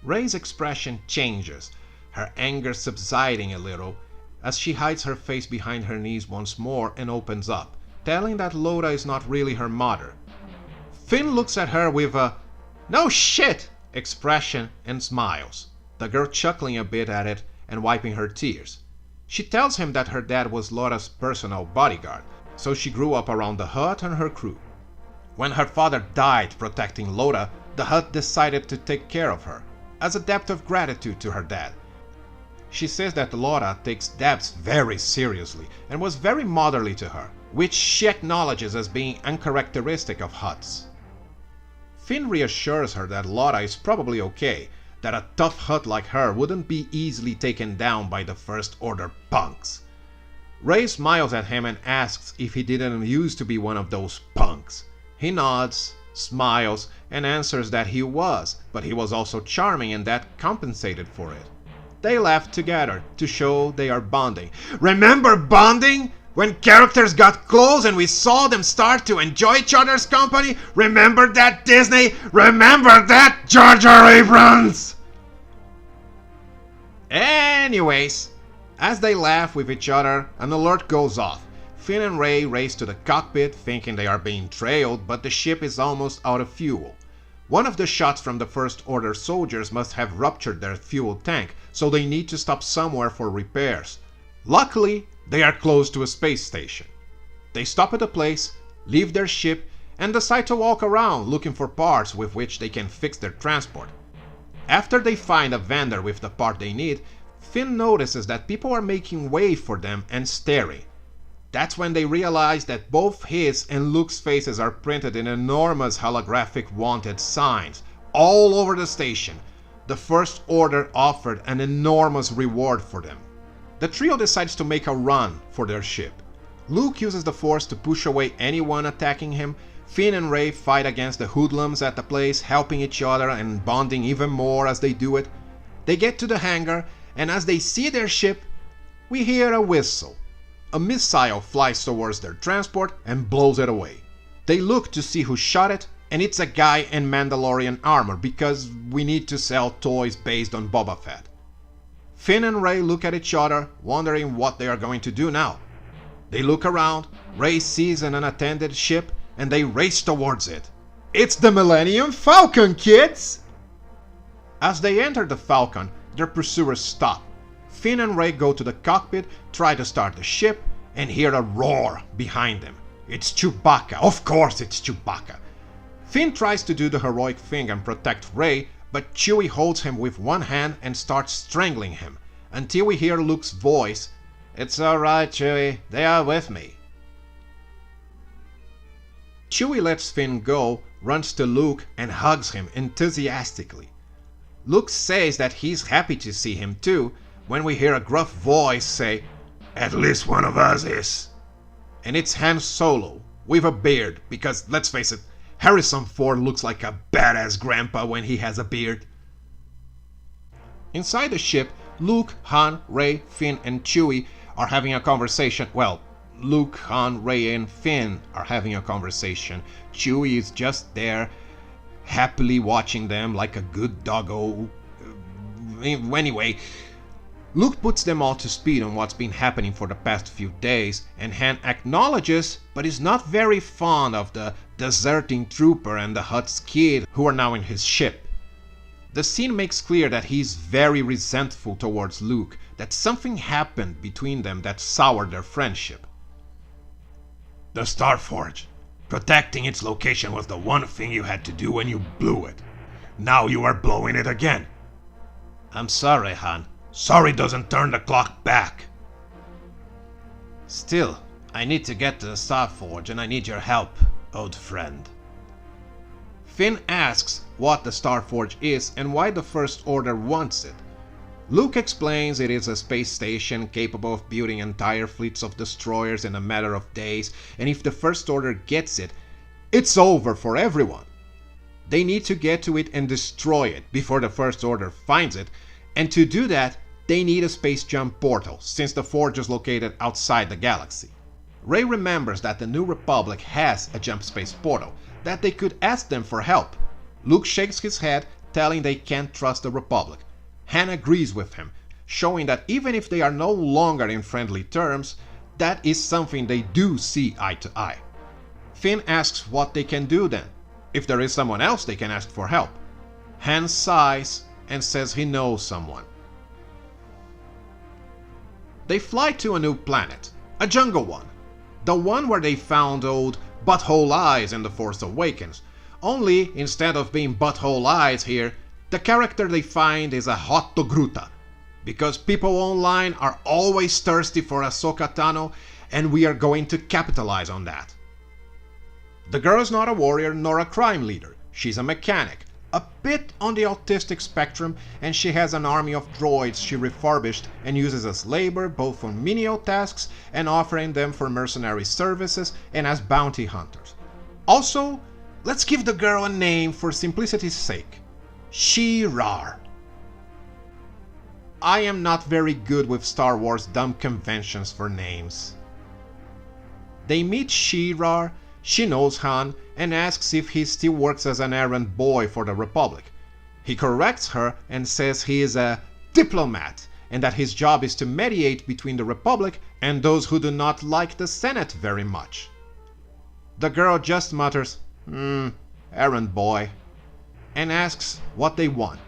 [SPEAKER 1] Rey's expression changes, her anger subsiding a little, as she hides her face behind her knees once more and opens up, telling that Loda is not really her mother. Finn looks at her with a "no shit" expression and smiles, the girl chuckling a bit at it and wiping her tears. She tells him that her dad was Loda's personal bodyguard, so she grew up around the Hutt and her crew. When her father died protecting Loda, the Hutt decided to take care of her, as a debt of gratitude to her dad. She says that Loda takes debts very seriously and was very motherly to her, which she acknowledges as being uncharacteristic of Hutts. Finn reassures her that Loda is probably okay, that a tough Hutt like her wouldn't be easily taken down by the First Order punks. Rey smiles at him and asks if he didn't used to be one of those punks. He nods, smiles, and answers that he was, but he was also charming and that compensated for it. They laugh together to show they are bonding. Remember bonding? When characters got close and we saw them start to enjoy each other's company? Remember that, Disney? Remember that, Jar Jar Abrams? Anyways, as they laugh with each other, an alert goes off. Finn and Rey race to the cockpit thinking they are being trailed, but the ship is almost out of fuel. One of the shots from the First Order soldiers must have ruptured their fuel tank, so they need to stop somewhere for repairs. Luckily, they are close to a space station. They stop at a place, leave their ship, and decide to walk around looking for parts with which they can fix their transport. After they find a vendor with the part they need, Finn notices that people are making way for them and staring. That's when they realize that both his and Luke's faces are printed in enormous holographic wanted signs all over the station. The First Order offered an enormous reward for them. The trio decides to make a run for their ship. Luke uses the Force to push away anyone attacking him. Finn and Rey fight against the hoodlums at the place, helping each other and bonding even more as they do it. They get to the hangar, and as they see their ship, we hear a whistle. A missile flies towards their transport and blows it away. They look to see who shot it, and it's a guy in Mandalorian armor because we need to sell toys based on Boba Fett. Finn and Rey look at each other, wondering what they are going to do now. They look around, Rey sees an unattended ship, and they race towards it. It's the Millennium Falcon, kids! As they enter the Falcon, their pursuers stop. Finn and Rey go to the cockpit, try to start the ship, and hear a roar behind them. It's Chewbacca. Of course it's Chewbacca. Finn tries to do the heroic thing and protect Rey, but Chewie holds him with one hand and starts strangling him, until we hear Luke's voice. It's alright, Chewie, they are with me. Chewie lets Finn go, runs to Luke, and hugs him enthusiastically. Luke says that he's happy to see him too, when we hear a gruff voice say,
[SPEAKER 3] At least one of us is.
[SPEAKER 1] And it's Han Solo, with a beard, because let's face it, Harrison Ford looks like a badass grandpa when he has a beard. Inside the ship, Luke, Han, Rey, Finn, and Chewie are having a conversation. Well, Luke, Han, Rey, and Finn are having a conversation. Chewie is just there, happily watching them like a good doggo. Anyway, Luke puts them all to speed on what's been happening for the past few days, and Han acknowledges, but is not very fond of the deserting trooper and the Hutt's kid who are now in his ship. The scene makes clear that he's very resentful towards Luke, that something happened between them that soured their friendship.
[SPEAKER 3] The Starforge. Protecting its location was the one thing you had to do when you blew it. Now you are blowing it again.
[SPEAKER 1] I'm sorry, Han.
[SPEAKER 3] Sorry doesn't turn the clock back.
[SPEAKER 1] Still, I need to get to the Starforge and I need your help, old friend. Finn asks what the Starforge is and why the First Order wants it. Luke explains it is a space station capable of building entire fleets of destroyers in a matter of days, and if the First Order gets it, it's over for everyone. They need to get to it and destroy it before the First Order finds it, and to do that, they need a space jump portal, since the Forge is located outside the galaxy. Rey remembers that the New Republic has a jump space portal, that they could ask them for help. Luke shakes his head, telling they can't trust the Republic. Han agrees with him, showing that even if they are no longer in friendly terms, that is something they do see eye to eye. Finn asks what they can do then, if there is someone else they can ask for help. Han sighs and says he knows someone. They fly to a new planet, a jungle one, the one where they found old Butthole Eyes in The Force Awakens, only instead of being Butthole Eyes here, the character they find is a Hot Togruta, because people online are always thirsty for Ahsoka Tano, and we are going to capitalize on that. The girl is not a warrior nor a crime leader, she's a mechanic, a bit on the autistic spectrum, and she has an army of droids she refurbished and uses as labor both on menial tasks and offering them for mercenary services and as bounty hunters. Also, let's give the girl a name for simplicity's sake. She-Rar. I am not very good with Star Wars dumb conventions for names. They meet Shirar. She knows Han and asks if he still works as an errand boy for the Republic. He corrects her and says he is a diplomat and that his job is to mediate between the Republic and those who do not like the Senate very much. The girl just mutters, errand boy, and asks what they want.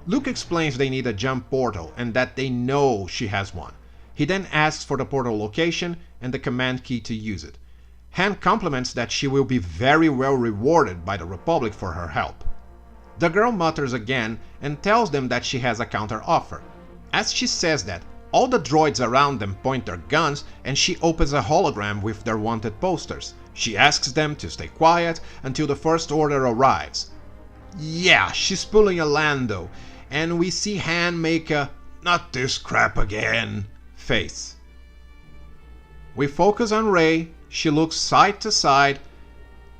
[SPEAKER 1] Luke explains they need a jump portal and that they know she has one. He then asks for the portal location and the command key to use it. Han compliments that she will be very well rewarded by the Republic for her help. The girl mutters again and tells them that she has a counter-offer. As she says that, all the droids around them point their guns and she opens a hologram with their wanted posters. She asks them to stay quiet until the First Order arrives. Yeah, she's pulling a Lando, and we see Han make a "not this crap again" face. We focus on Rey. She looks side to side,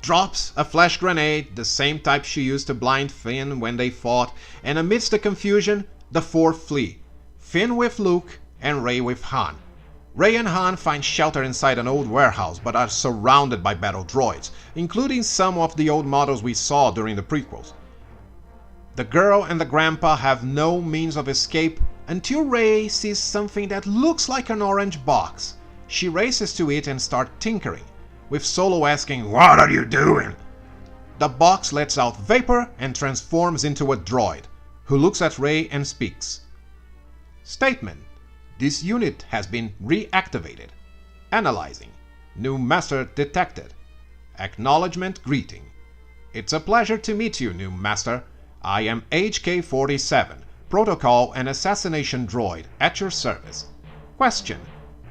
[SPEAKER 1] drops a flash grenade, the same type she used to blind Finn when they fought, and amidst the confusion, the four flee. Finn with Luke and Rey with Han. Rey and Han find shelter inside an old warehouse but are surrounded by battle droids, including some of the old models we saw during the prequels. The girl and the grandpa have no means of escape until Rey sees something that looks like an orange box. She races to it and starts tinkering, with Solo asking, "What are you doing?" The box lets out vapor and transforms into a droid, who looks at Rey and speaks. Statement: this unit has been reactivated. Analyzing. New master detected. Acknowledgement greeting. It's a pleasure to meet you, new master. I am HK-47, protocol and assassination droid, at your service. Question: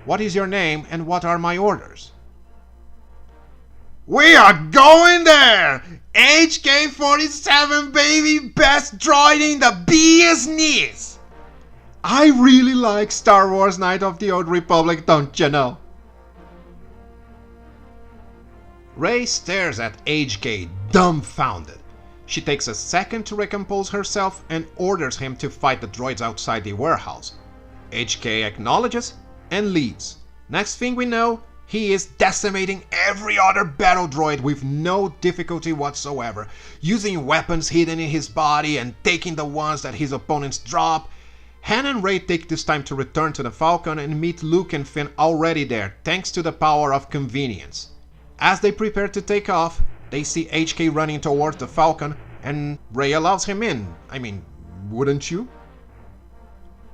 [SPEAKER 1] what is your name and what are my orders? We are going there! HK-47, baby! Best droid in the business! I really like Star Wars Knight of the Old Republic, don't you know? Rey stares at HK, dumbfounded. She takes a second to recompose herself and orders him to fight the droids outside the warehouse. HK acknowledges and leaves. Next thing we know, he is decimating every other battle droid with no difficulty whatsoever, using weapons hidden in his body and taking the ones that his opponents drop. Han and Rey take this time to return to the Falcon and meet Luke and Finn already there, thanks to the power of convenience. As they prepare to take off, they see HK running towards the Falcon and Rey allows him in. I mean, wouldn't you?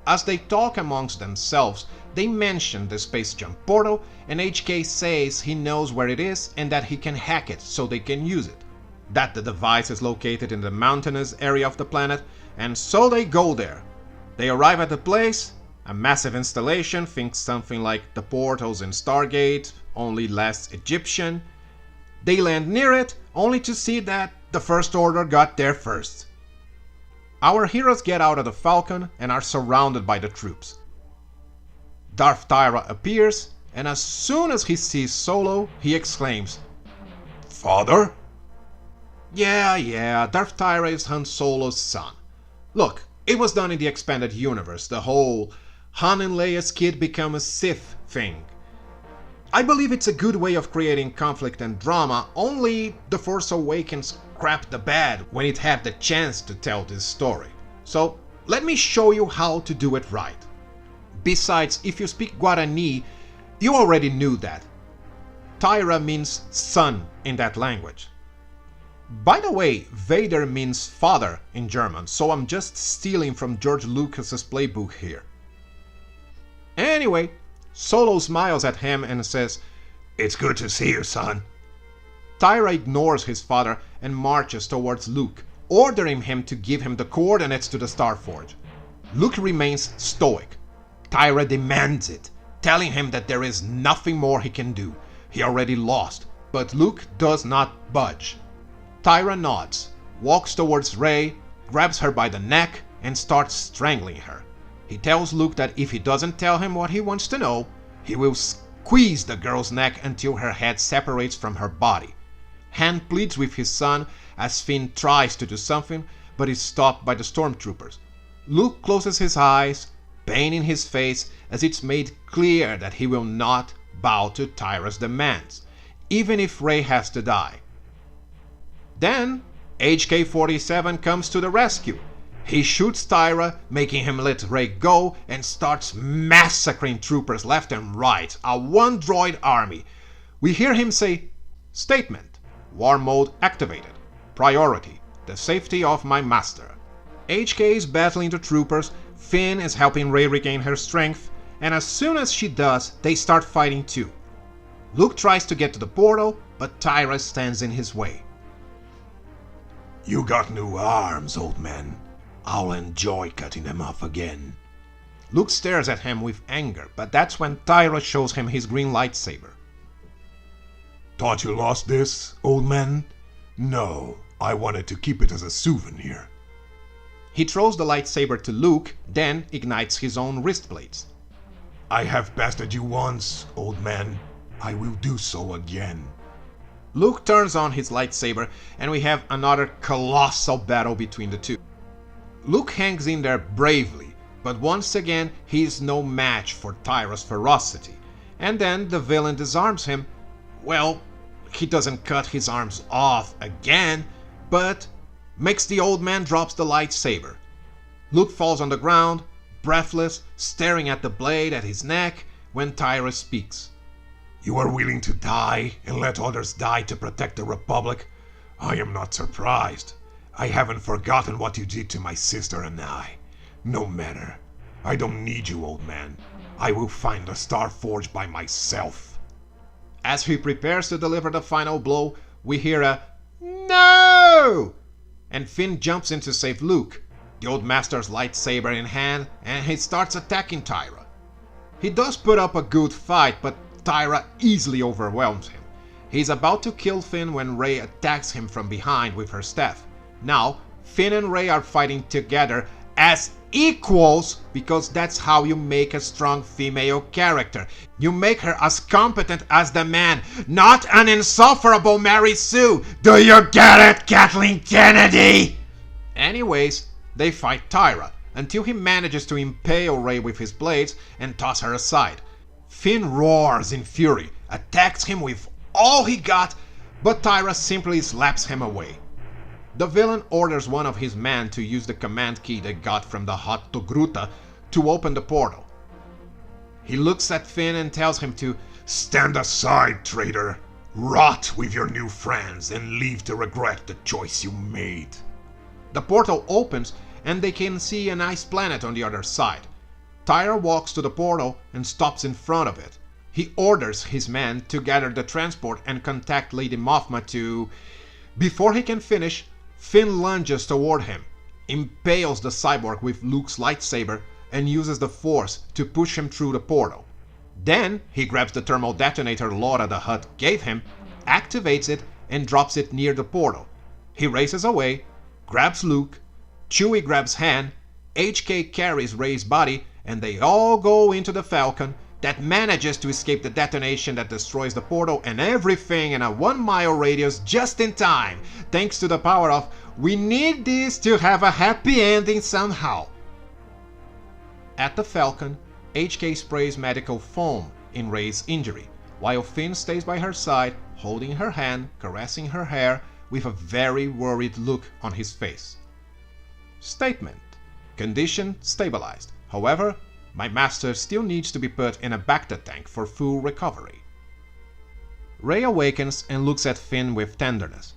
[SPEAKER 1] As they talk amongst themselves, they mention the space jump portal and HK says he knows where it is and that he can hack it so they can use it. That the device is located in the mountainous area of the planet, and so they go there. They arrive at the place, a massive installation, think something like the portals in Stargate, only less Egyptian. They land near it, only to see that the First Order got there first. Our heroes get out of the Falcon and are surrounded by the troops. Darth Tyra appears, and as soon as he sees Solo, he exclaims, "Father?" Yeah, Darth Tyra is Han Solo's son. Look, it was done in the expanded universe, the whole Han and Leia's kid become a Sith thing. I believe it's a good way of creating conflict and drama, only The Force Awakens crapped the bed when it had the chance to tell this story. So let me show you how to do it right. Besides, if you speak Guarani, you already knew that. Tyra means son in that language. By the way, Vader means father in German, so I'm just stealing from George Lucas's playbook here. Anyway, Solo smiles at him and says, "It's good to see you, son." Tyra ignores his father and marches towards Luke, ordering him to give him the coordinates to the Starforge. Luke remains stoic. Tyra demands it, telling him that there is nothing more he can do. He already lost, but Luke does not budge. Tyra nods, walks towards Rey, grabs her by the neck, and starts strangling her. He tells Luke that if he doesn't tell him what he wants to know, he will squeeze the girl's neck until her head separates from her body. Han pleads with his son as Finn tries to do something, but is stopped by the stormtroopers. Luke closes his eyes, pain in his face as it's made clear that he will not bow to Tyra's demands, even if Rey has to die. Then, HK-47 comes to the rescue. He shoots Tyra, making him let Rey go, and starts massacring troopers left and right, a one-droid army. We hear him say, "Statement. War mode activated. Priority. The safety of my master." HK is battling the troopers, Finn is helping Rey regain her strength, and as soon as she does, they start fighting too. Luke tries to get to the portal, but Tyra stands in his way.
[SPEAKER 3] You got new arms, old man. I'll enjoy cutting them off again.
[SPEAKER 1] Luke stares at him with anger, but that's when Tyra shows him his green lightsaber.
[SPEAKER 3] Thought you lost this, old man? No, I wanted to keep it as a souvenir.
[SPEAKER 1] He throws the lightsaber to Luke, then ignites his own wrist blades.
[SPEAKER 3] I have bested you once, old man. I will do so again.
[SPEAKER 1] Luke turns on his lightsaber, and we have another colossal battle between the two. Luke hangs in there bravely, but once again he is no match for Tyra's ferocity. And then the villain disarms him. Well, he doesn't cut his arms off again, but makes the old man drops the lightsaber. Luke falls on the ground, breathless, staring at the blade at his neck, when Tyra speaks.
[SPEAKER 3] You are willing to die and let others die to protect the Republic? I am not surprised. I haven't forgotten what you did to my sister and I. No matter. I don't need you, old man. I will find the Star Forge by myself.
[SPEAKER 1] As he prepares to deliver the final blow, we hear a "No!" and Finn jumps in to save Luke, the old master's lightsaber in hand, and he starts attacking Tyra. He does put up a good fight, but Tyra easily overwhelms him. He's about to kill Finn when Rey attacks him from behind with her staff. Now, Finn and Rey are fighting together as equals because that's how you make a strong female character. You make her as competent as the man, not an insufferable Mary Sue. Do you get it, Kathleen Kennedy? Anyways, they fight Tyra until he manages to impale Rey with his blades and toss her aside. Finn roars in fury, attacks him with all he got, but Tyra simply slaps him away. The villain orders one of his men to use the command key they got from the Hot Togruta to open the portal. He looks at Finn and tells him to
[SPEAKER 3] stand aside, traitor. Rot with your new friends and leave to regret the choice you made.
[SPEAKER 1] The portal opens and they can see an ice planet on the other side. Tyra walks to the portal and stops in front of it. He orders his men to gather the transport and contact Lady Mothma to... Before he can finish, Finn lunges toward him, impales the cyborg with Luke's lightsaber, and uses the Force to push him through the portal. Then he grabs the thermal detonator Laura the Hutt gave him, activates it, and drops it near the portal. He races away, grabs Luke, Chewie grabs Han, HK carries Rey's body, and they all go into the Falcon that manages to escape the detonation that destroys the portal and everything in a 1-mile radius just in time, thanks to the power of "we need this to have a happy ending somehow." At the Falcon, HK sprays medical foam in Rey's injury, while Finn stays by her side, holding her hand, caressing her hair, with a very worried look on his face. Statement: condition stabilized. However, my master still needs to be put in a Bacta tank for full recovery. Rey awakens and looks at Finn with tenderness.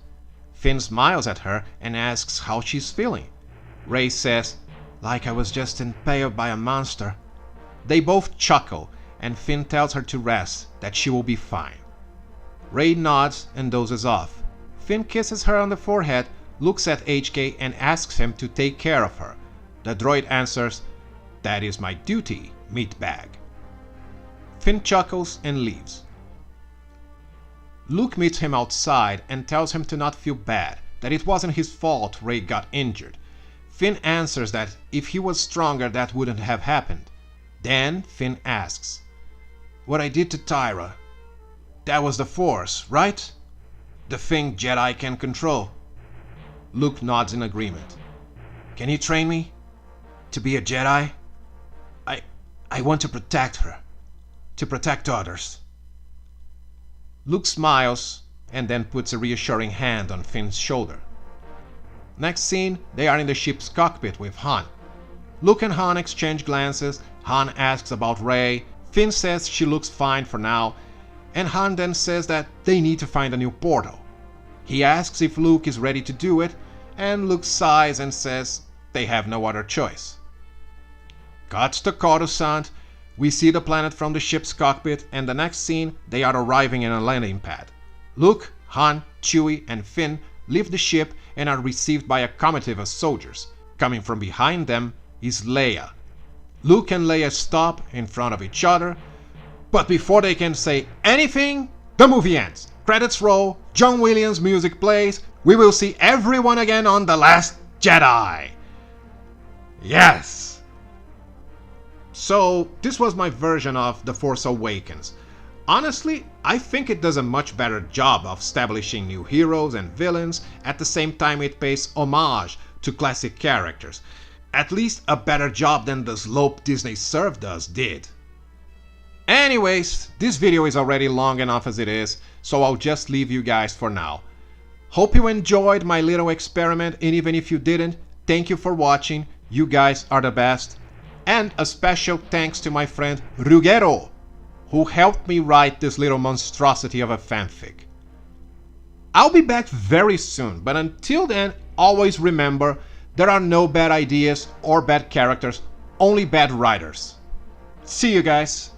[SPEAKER 1] Finn smiles at her and asks how she's feeling. Rey says, "Like I was just impaled by a monster." They both chuckle, and Finn tells her to rest, that she will be fine. Rey nods and dozes off. Finn kisses her on the forehead, looks at HK and asks him to take care of her. The droid answers, "That is my duty, meatbag." Finn chuckles and leaves. Luke meets him outside and tells him to not feel bad, that it wasn't his fault Rey got injured. Finn answers that if he was stronger that wouldn't have happened. Then Finn asks, "What I did to Tyra, that was the Force, right? The thing Jedi can control?" Luke nods in agreement. "Can you train me to be a Jedi? I want to protect her. To protect others. Luke smiles and then puts a reassuring hand on Finn's shoulder. Next scene, they are in the ship's cockpit with Han. Luke and Han exchange glances. Han asks about Rey. Finn says she looks fine for now, and Han then says that they need to find a new portal. He asks if Luke is ready to do it, and Luke sighs and says they have no other choice. Cuts to Coruscant. We see the planet from the ship's cockpit, and the next scene, they are arriving in a landing pad. Luke, Han, Chewie, and Finn leave the ship and are received by a comitive of soldiers. Coming from behind them is Leia. Luke and Leia stop in front of each other, but before they can say anything, the movie ends. Credits roll, John Williams' music plays, we will see everyone again on The Last Jedi. Yes! So, this was my version of The Force Awakens. Honestly, I think it does a much better job of establishing new heroes and villains, at the same time it pays homage to classic characters. At least a better job than the slope Disney served us did. Anyways, this video is already long enough as it is, so I'll just leave you guys for now. Hope you enjoyed my little experiment, and even if you didn't, thank you for watching, you guys are the best. And a special thanks to my friend Ruggero, who helped me write this little monstrosity of a fanfic. I'll be back very soon, but until then, always remember, there are no bad ideas or bad characters, only bad writers. See you guys!